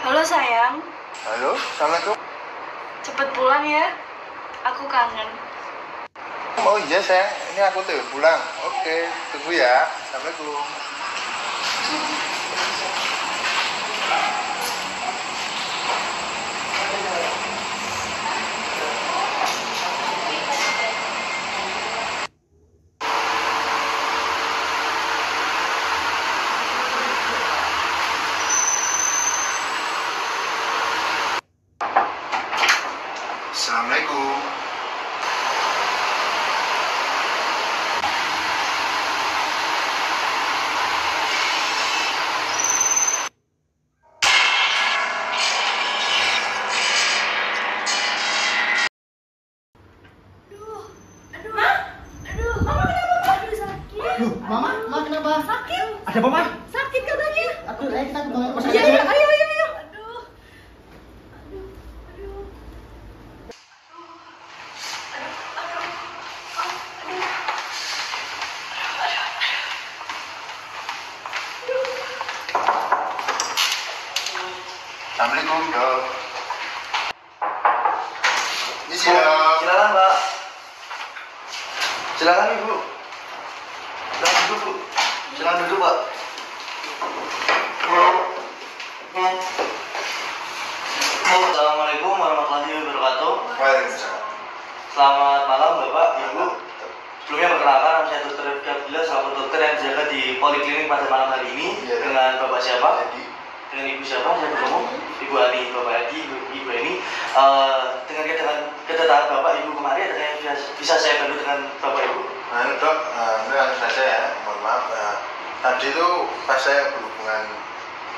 Halo sayang, Halo, Assalamualaikum. cepet pulang ya. Aku kangen. Oh iya sayang, ini aku tuh pulang. Oke, tunggu ya. Assalamualaikum. Assalamualaikum. Loh, Mama kenapa? Sakit. Ada apa, Ma? Sakit katanya. Aduh, kita ke rumah sakit. Iya, ayo. Aduh. Assalamualaikum dok. Isi dok. Silakan Pak. Silakan Ibu. Silakan duduk Bu. Silakan duduk Pak. Assalamualaikum warahmatullahi wabarakatuh. Waalaikumsalam. Selamat malam Bapak, Ibu. Sebelumnya perkenalkan nama saya Dr. Abdillah, selaku dokter yang jaga di Poliklinik pada malam hari ini. Iya. Dengan Bapak siapa? Jadi, Dengan Ibu siapa? Saya bertemu. Ibu Ani, Bapak Adi, Ibu Eni. Dengan kedatangan Bapak Ibu kemarin, ada yang bisa saya bantu dengan Bapak Ibu? dok, ini langsung saja ya. Mohon maaf. Tadi itu pas saya berhubungan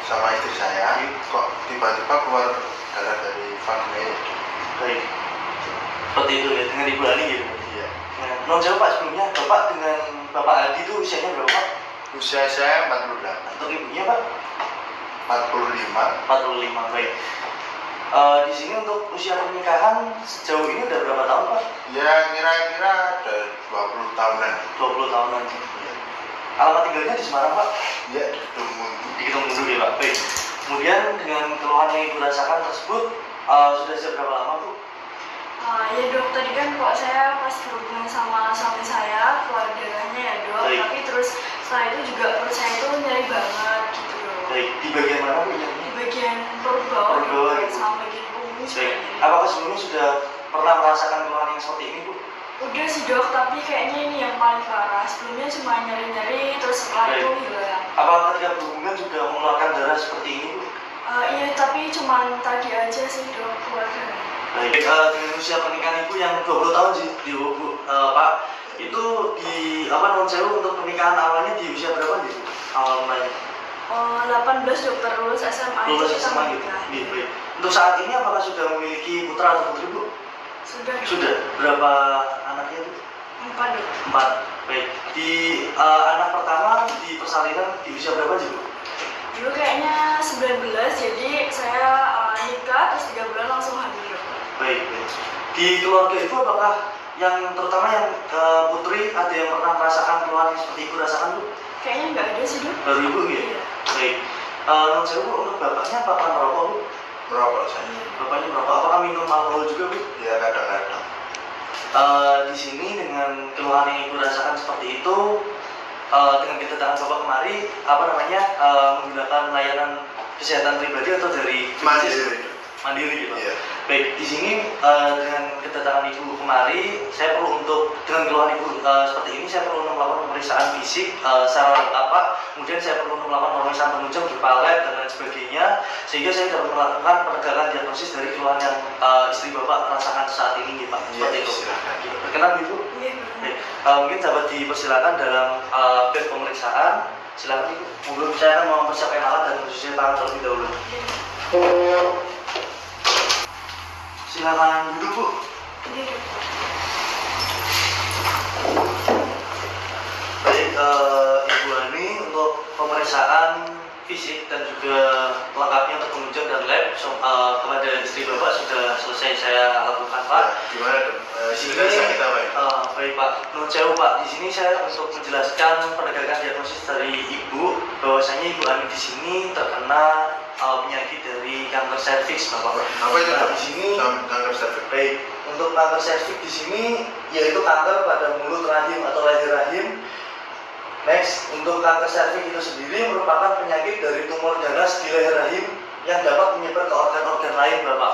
sama istri saya, kok tiba-tiba keluar darah dari vagina. Baik. Seperti itu ya, dengan Ibu Ani ya. Iya. Nah, non jawab Pak, sebelumnya Bapak dengan Bapak Adi itu usianya berapa Pak? Usia saya 48. Untuk ibunya Pak? 45. 45, baik. Di sini untuk usia pernikahan sejauh ini udah berapa tahun Pak? Ya kira-kira ada 20 tahunan. 20 tahunan. Iya. Alamat tinggalnya di Semarang Pak? Iya, di Dumung. Di Gedung Mundur ya Pak, baik. Kemudian dengan keluhan yang Ibu rasakan tersebut, sudah sejak berapa lama Bu? Ya dok, tadi kan kok saya pas berhubungan sama suami saya keluar darahnya ya dok. Baik. Tapi terus setelah itu juga perut saya itu nyeri banget gitu loh. Baik, di bagian mana Bu? Di bagian perut bawah Perut bawah, gitu, gitu. sama bagian punggung juga. Baik. Apakah sebelumnya sudah pernah merasakan keluhan yang seperti ini Bu? Udah sih dok, tapi kayaknya ini yang paling parah. Sebelumnya cuma nyeri-nyeri, terus setelah Baik. itu hilang. Apakah ketika berhubungan juga mengeluarkan darah seperti ini Bu? Iya, tapi cuma tadi aja sih dok keluar darah. Baik, dengan usia pernikahan Ibu yang 20 tahun sih, di Bu, Pak, itu di non sewu untuk pernikahan awalnya di usia berapa gitu? Awal mulanya? 18 dokter lulus SMA itu Lulus kita SMA gitu. menikah. Baik. Untuk saat ini apakah sudah memiliki putra atau putri Bu? Sudah. Sudah. Berapa anaknya Bu? 4 dok. 4. Baik. Di anak pertama di persalinan di usia berapa sih Bu? Dulu kayaknya 19, jadi saya nikah terus 3 bulan langsung hamil dok. Baik. Di keluarga Ibu apakah yang terutama yang putri ada yang pernah merasakan keluhan yang seperti Ibu rasakan Bu? Kayaknya nggak ada sih dok. Baru Ibu gitu? Iya. Baik. Non sewu Bu, untuk bapaknya apakah merokok Bu? Merokok saya. Iya. Bapaknya merokok, apakah minum alkohol juga Bu? Ya kadang-kadang. Di sini dengan keluhan yang Ibu rasakan seperti itu, dengan kedatangan Bapak kemari, menggunakan layanan kesehatan pribadi atau dari Mandiri. Mandiri gitu. Iya. Baik, di sini dengan kedatangan Ibu kemari, saya perlu untuk dengan keluhan Ibu seperti ini, saya perlu untuk melakukan pemeriksaan fisik secara lengkap Pak. Kemudian saya perlu untuk melakukan pemeriksaan penunjang berupa lab dan lain sebagainya, sehingga saya dapat melakukan penegakan diagnosis dari keluhan yang istri Bapak rasakan saat ini, Pak. Seperti Iya, itu. silakan. Berkenan Ibu? Iya. Baik, mungkin dapat dipersilakan dalam bed pemeriksaan. Silakan Ibu. Mungkin saya akan mempersiapkan alat dan mencuci tangan terlebih dahulu. Silakan duduk Bu. Iya dok. Baik, Ibu Ani, untuk pemeriksaan fisik dan juga lengkapnya untuk penunjang dan lab kepada istri Bapak sudah selesai saya lakukan, Pak. Gimana dong? Silakan sakit apa ya? Baik Pak, menurut saya Pak, di sini saya untuk menjelaskan penegakan diagnosis dari Ibu bahwasanya Ibu Ani di sini terkena penyakit dari kanker serviks, Bapak. Apa itu? Nah, di sini kanker serviks. baik, untuk kanker serviks di sini yaitu kanker pada mulut rahim atau leher rahim. Next, untuk kanker serviks itu sendiri merupakan penyakit dari tumor ganas di leher rahim yang dapat menyebar ke organ-organ lain, Bapak.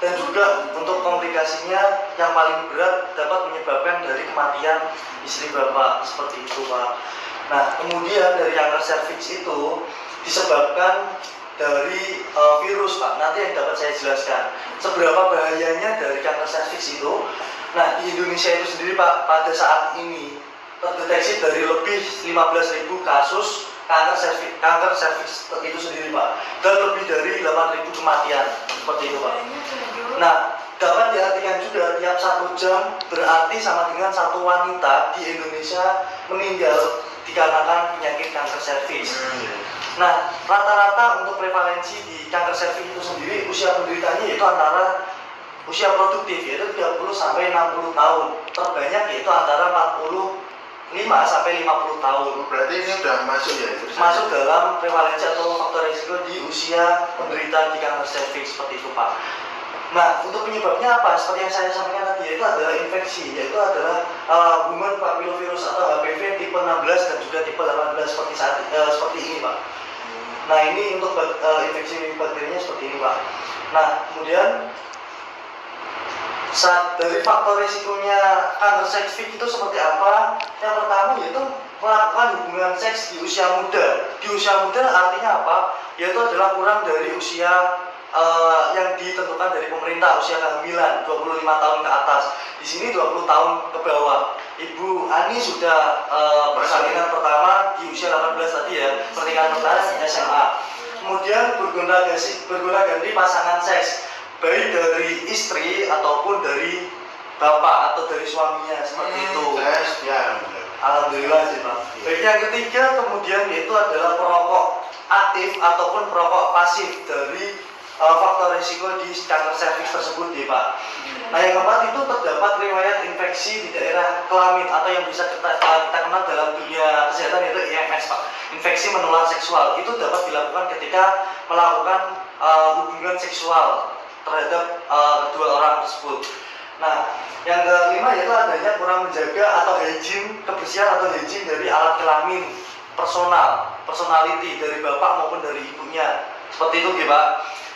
Dan juga untuk komplikasinya yang paling berat dapat menyebabkan dari kematian istri Bapak, seperti itu, Pak. Nah, kemudian dari kanker serviks itu disebabkan dari virus, Pak. Nanti yang dapat saya jelaskan seberapa bahayanya dari kanker serviks itu. Nah, di Indonesia itu sendiri, Pak, pada saat ini terdeteksi dari lebih 15.000 kasus kanker serviks itu sendiri, Pak, dan lebih dari 8.000 kematian, seperti itu, Pak. Nah, dapat diartikan juga tiap 1 jam berarti sama dengan 1 wanita di Indonesia meninggal dikarenakan penyakit kanker serviks. Nah, rata-rata untuk prevalensi di kanker serviks itu sendiri usia penderitanya yaitu antara usia produktif yaitu 30 sampai 60 tahun. Terbanyak yaitu antara 45 sampai 50 tahun. Berarti ini sudah masuk ya? Masuk dalam prevalensi atau faktor risiko di usia penderita di kanker serviks, seperti itu, Pak. Nah, untuk penyebabnya apa? Seperti yang saya sampaikan tadi, yaitu adalah infeksi, yaitu adalah human papillovirus atau HPV tipe 16 dan juga tipe 18 seperti ini, Pak. Nah, ini untuk infeksi bakterinya seperti ini, Pak. Nah, kemudian dari faktor risikonya kanker serviks itu seperti apa? Yang pertama yaitu melakukan hubungan seks di usia muda. Di usia muda artinya apa? Yaitu adalah kurang dari usia yang ditentukan dari pemerintah, usia kehamilan 25 tahun ke atas. Di sini 20 tahun ke bawah. Ibu Ani sudah persalinan pertama di usia 18 tadi ya, pernikahan pertama SMA. Kemudian berguna ganti pasangan seks, baik dari istri ataupun dari bapak atau dari suaminya, seperti itu. Ya, Alhamdulillah sih, Pak. Baik, yang ketiga kemudian yaitu adalah perokok aktif ataupun perokok pasif dari faktor risiko di kanker serviks tersebut, ya, Pak. Nah, yang keempat itu terdapat riwayat infeksi di daerah kelamin atau yang bisa kita kenal dalam dunia kesehatan yaitu IMS, Pak. Infeksi menular seksual itu dapat dilakukan ketika melakukan hubungan seksual terhadap kedua orang tersebut. Nah, yang kelima yaitu adanya kurang menjaga atau hygiene, kebersihan atau hygiene dari alat kelamin personality dari bapak maupun dari ibunya, seperti itu, ya, Pak.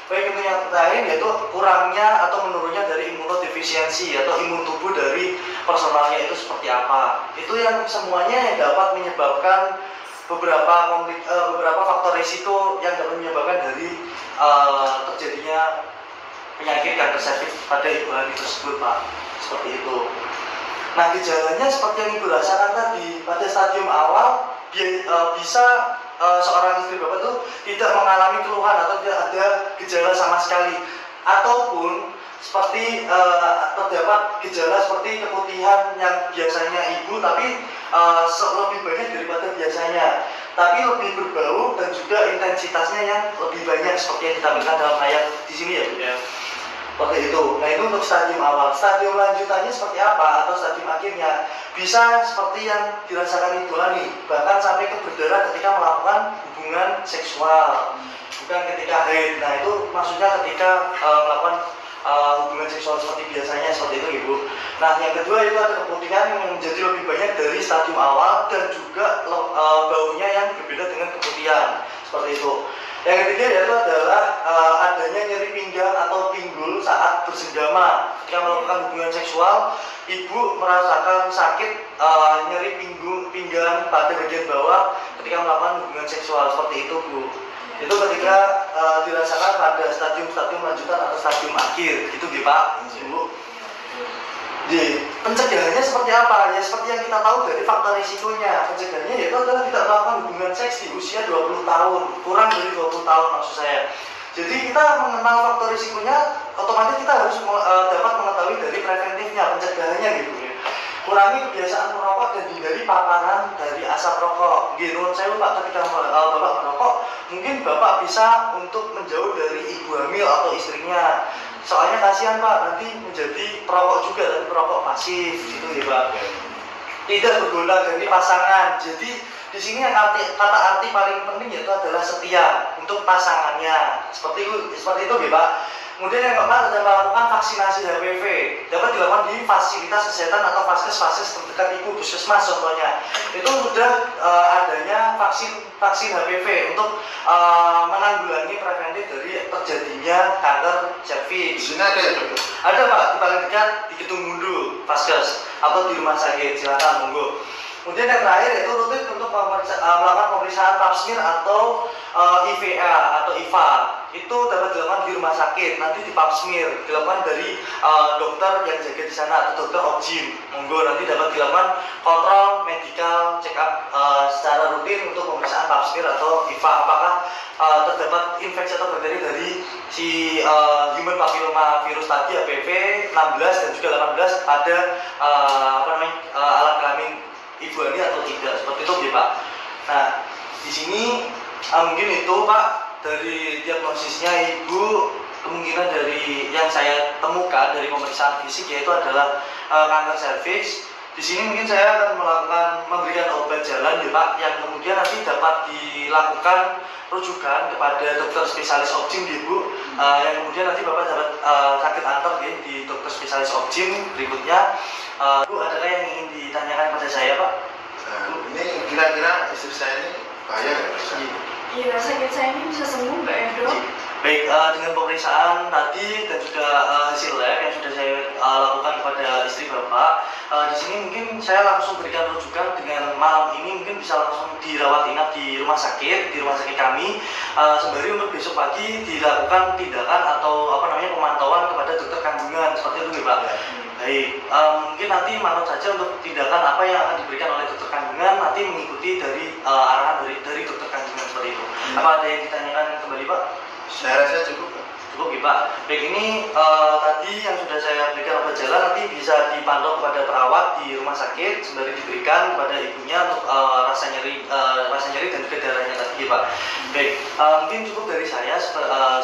Baik, itu yang lain yaitu kurangnya atau menurunnya dari imunodefisiensi atau imun tubuh dari personalnya itu seperti apa. Itu yang semuanya yang dapat menyebabkan beberapa faktor risiko yang dapat menyebabkan dari terjadinya penyakit kanker serviks pada ibu Ani tersebut, Pak. Seperti itu. Nah, gejalanya seperti yang ibu rasakan tadi, pada stadium awal bisa seorang istri bapak itu tidak mengalami keluhan atau tidak ada gejala sama sekali, ataupun seperti terdapat gejala seperti keputihan yang biasanya ibu tapi lebih banyak daripada biasanya, tapi lebih berbau dan juga intensitasnya yang lebih banyak seperti yang ditampilkan dalam ayat di sini, ya, Bu, ya. Seperti itu. Nah, itu untuk stadium awal. Stadium lanjutannya seperti apa atau stadium akhirnya bisa seperti yang dirasakan Ibu Ani, bahkan sampai ke berdarah ketika melakukan hubungan seksual, bukan ketika haid. Nah, itu maksudnya ketika melakukan hubungan seksual seperti biasanya, seperti itu, Ibu. Nah, yang kedua itu ada keputihan yang menjadi lebih banyak dari stadium awal dan juga baunya yang berbeda dengan keputihan, seperti itu. Yang ketiga yaitu adalah adanya nyeri pinggang atau pinggul saat bersenggama. Ketika melakukan hubungan seksual, ibu merasakan sakit nyeri pinggang pada bagian bawah ketika melakukan hubungan seksual, seperti itu, Bu. Itu ketika dirasakan pada stadium-stadium lanjutan atau stadium akhir. Itu, Pak, Bu. Jadi, pencegahannya seperti apa? Ya seperti yang kita tahu dari faktor risikonya. Pencegahannya yaitu adalah tidak melakukan hubungan seks di usia 20 tahun, kurang dari 20 tahun maksud saya. Jadi kita mengenal faktor risikonya, otomatis kita harus dapat mengetahui dari preventifnya, pencegahannya, gitu ya. Kurangi kebiasaan merokok dan hindari paparan dari asap rokok. Menurut saya, Pak, ketika Bapak merokok, mungkin Bapak bisa untuk menjauh dari ibu hamil atau istrinya. Soalnya kasihan Pak, nanti menjadi perokok juga, tapi perokok pasif gitu ya Pak. Tidak berguna dari pasangan. Jadi di sini yang kata arti paling penting yaitu adalah setia untuk pasangannya. Seperti itu ya Pak. Kemudian yang keempat adalah melakukan vaksinasi HPV. Dapat dilakukan di fasilitas kesehatan atau vaskes terdekat ibu, puskesmas contohnya. Itu sudah adanya vaksin HPV untuk menanggulangi preventif dari terjadinya kanker cervix. Di sini ada ya dok? Ada Pak, di paling dekat di Gedung Mundu, vaskes atau di rumah sakit, silakan monggo. Kemudian yang terakhir yaitu rutin untuk melakukan pemeriksaan pap smear atau IVA atau IVA. Itu dapat dilakukan di rumah sakit, nanti di pap smear dilakukan dari dokter yang jaga di sana atau dokter objin. Monggo nanti dapat dilakukan kontrol medical check up secara rutin untuk pemeriksaan pap smear atau IVA apakah terdapat infeksi atau bakteri dari si human papilloma virus tadi HPV 16 dan juga 18 pada alat kelamin ibu ani atau tidak, seperti itu ya Pak. Nah di sini mungkin itu Pak dari diagnosisnya ibu, kemungkinan dari yang saya temukan dari pemeriksaan fisik yaitu adalah kanker serviks. Di sini mungkin saya akan memberikan obat jalan ya Pak, yang kemudian nanti dapat dilakukan rujukan kepada dokter spesialis objin ya Bu, yang kemudian nanti Bapak dapat sakit antar ya, di dokter spesialis objin berikutnya. Bu, adakah yang ingin ditanyakan pada saya Pak? Nah, ini kira-kira istri saya ini bahaya nggak? Iya, sakit saya ini bisa sembuh nggak ya dok? Baik, dengan pemeriksaan tadi dan juga hasil lab yang sudah saya lakukan kepada istri Bapak, di sini mungkin saya langsung berikan rujukan dengan malam ini mungkin bisa langsung dirawat inap di rumah sakit kami, sembari untuk besok pagi dilakukan tindakan atau pemantauan kepada dokter kandungan, seperti itu ya Pak. Baik, mungkin nanti manut saja untuk tindakan apa yang akan diberikan oleh dokter kandungan, nanti mengikuti dari arahan dari dokter kandungan seperti itu. Apa ada yang ditanyakan kembali Pak? Saya rasa cukup. Cukup ya Pak. Baik, ini tadi yang sudah saya berikan obat jalan nanti bisa dipantau kepada perawat di rumah sakit sembari diberikan kepada ibunya untuk rasa nyeri dan juga darahnya tadi ya Pak. Baik, mungkin cukup dari saya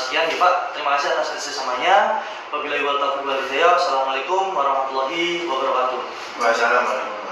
sekian ya Pak. Terima kasih atas kerjasamanya. Wabillahi wal taufiq wal hidayah. Wassalamualaikum warahmatullahi wabarakatuh. Wassalamualaikum.